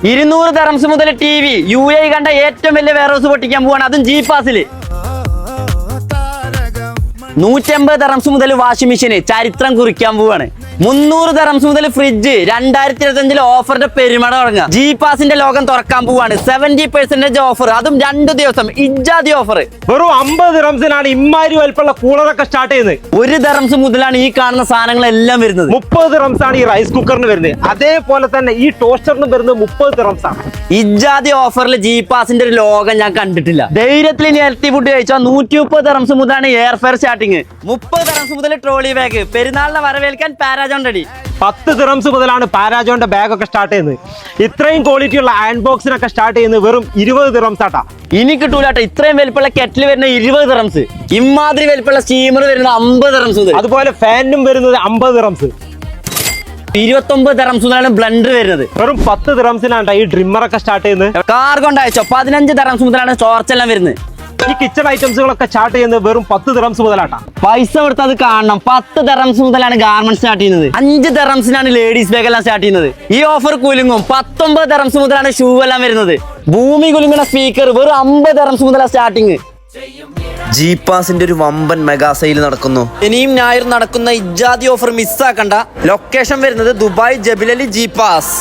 200 dirhams മുതൽ TV UAE കണ്ട ഏറ്റവും വലിയ വെയർഹൗസ് പൊട്ടിക്കാൻ പോവാണ്, അതും ജി പാസിൽ. 150 dirhams മുതൽ വാഷിംഗ് മെഷീൻ ചരിത്രം കുറിക്കാൻ പോവാണ്. 300 dirhams മുതൽ ഫ്രിഡ്ജ് 2025 ഓഫറിന്റെ പെരുമട തുടങ്ങുക. ജി പാസിന്റെ ലോകം തുറക്കാൻ പോവാണ്. 70% ഓഫർ, അതും 2 ദിവസം ഇജാതി ഓഫർ. വെറും 50 dirhamsനാണ് ഇമ്മാരി വലിപ്പമുള്ള കൂളറൊക്കെ സ്റ്റാർട്ട് ചെയ്യുന്നത്. 1 dirhams മുതലാണ് ഈ കാണുന്ന സാധനങ്ങളെല്ലാം വരുന്നത്. 30 dirhams ആണ് ഈ റൈസ് കുക്കറിന് വരുന്നത്. അതേപോലെ തന്നെ ഈ ടോസ്റ്ററിന് വരുന്നത് 30 dirhams ആണ്. ഇജാതി ഓഫറിൽ ജി പാസിന്റെ ഒരു ലോകം ഞാൻ കണ്ടിട്ടില്ല. ധൈര്യത്തിൽ ഇനി ഹെൽത്തി ഫുഡ് കഴിച്ചാൽ 130 dirhams മുതലാണ് എയർ ഫെയർ സ്റ്റാർട്ടിങ്. 30 dirhams മുതൽ ട്രോളി ബാഗ്. പെരുന്നാളിനെ വരവേൽക്കാൻ പാരാജോൺ റെഡി. 10 dirhams മുതലാണ് പാരാജോന്റെ ബാഗ് ഒക്കെ സ്റ്റാർട്ട് ചെയ്യുന്നത്. ഇത്രയും ക്വാളിറ്റി ഉള്ള അയൺ ബോക്സിനൊക്കെ സ്റ്റാർട്ട് ചെയ്യുന്നത് വെറും 20 dirhams ആട്ടാ. ഇനി കിട്ടൂലാട്ടോ. ഇത്രയും വലിപ്പമുള്ള കെറ്റിൽ വരുന്ന 20 dirhams. ഇമാതിരി വലിപ്പമുള്ള സ്റ്റീമർ വരുന്നത് 50 dirhams. അതുപോലെ ഫാനും വരുന്നത് 50 dirhams. 29 dirhams മുതലാണ് ബ്ലെൻഡർ വരുന്നത്. വെറും 10 dirhamsനാണ് ഈ ഡ്രിമ്മർ ഒക്കെ സ്റ്റാർട്ട് ചെയ്യുന്നത്. കാർ കൊണ്ട് അയച്ചോ 15 dirhams മുതലാണ് ടോർച്ചെല്ലാം വരുന്നത്. ഈ കിച്ചൺ ഐറ്റംസുകളൊക്കെ സ്റ്റാർട്ട് ചെയ്യുന്നത് വെറും 10 dirhams മുതലാട്ടാ. പൈസ കൊടുത്ത് അത് കാണണം. 10 dirhams മുതലാണ് ഗാർമെന്റ് സ്റ്റാർട്ട് ചെയ്യുന്നത്. 5 dirhamsനാണ് ലേഡീസ് ബാഗ് എല്ലാം സ്റ്റാർട്ട് ചെയ്യുന്നത്. ഈ ഓഫർ കുലുങ്ങും. 19 dirhams മുതലാണ് ഷൂ എല്ലാം വരുന്നത്. ഭൂമി കുലുങ്ങുന്ന സ്പീക്കർ വെറും 50 dirhams മുതലാണ് സ്റ്റാർട്ടിങ്. ജി പാസിന്റെ ഒരു വമ്പൻ മെഗാ സെയിൽ നടക്കുന്നു. ഇനിയും ഞായർ നടക്കുന്ന ഇജാതി ഓഫർ മിസ്സാക്കണ്ട. ലൊക്കേഷൻ വരുന്നത് ദുബായ് ജബിലലി ജി പാസ്.